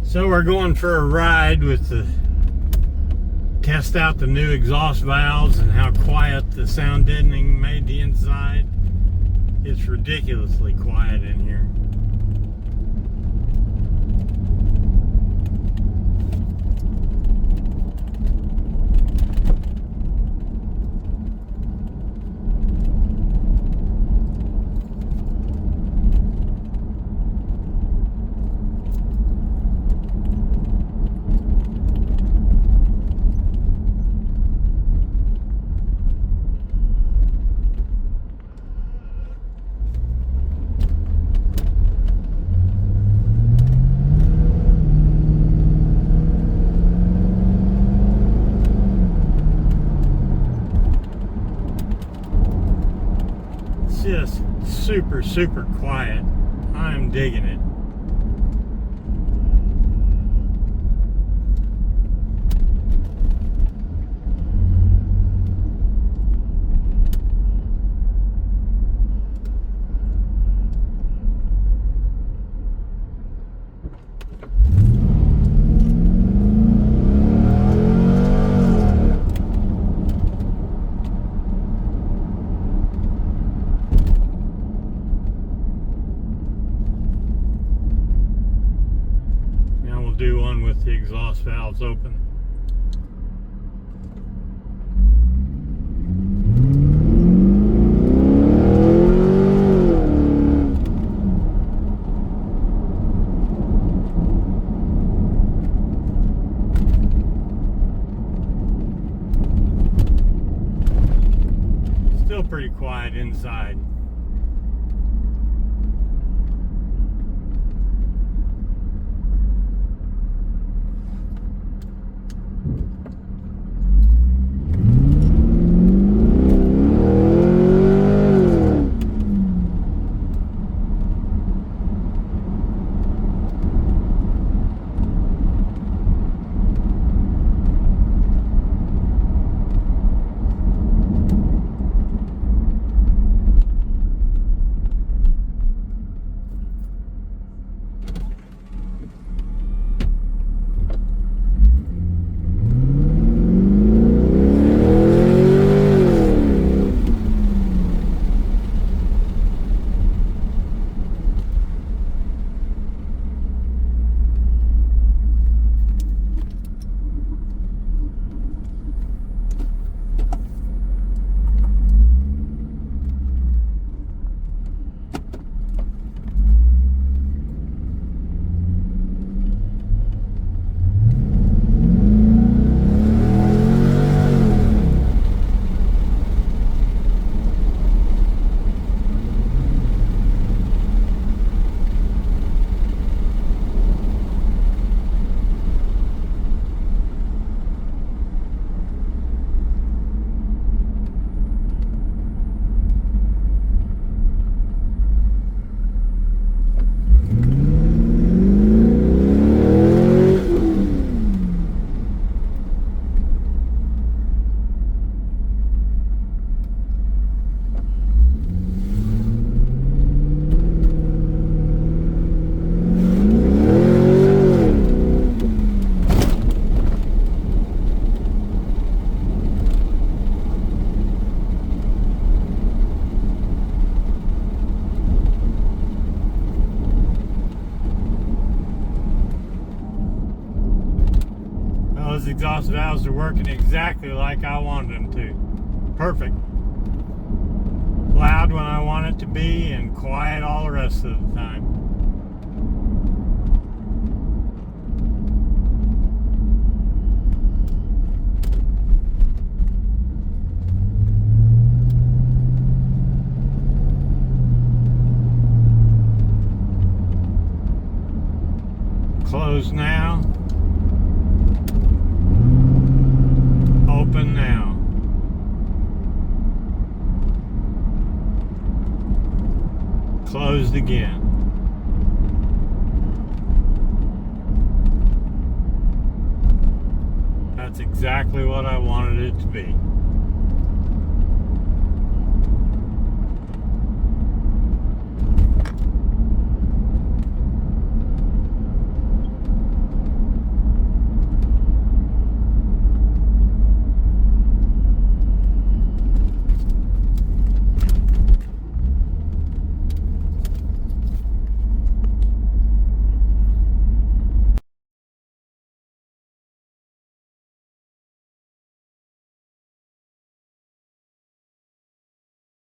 So we're going for a ride with the test out the new exhaust valves and how quiet the sound deadening made the inside. It's ridiculously quiet in here. Just super quiet. I'm digging it. Do one with the exhaust valves open. Still pretty quiet inside. Those exhaust valves are working exactly like I wanted them to. Perfect. Loud when I want it to be and quiet all the rest of the time. Close now. Open now. Closed again. That's exactly what I wanted it to be.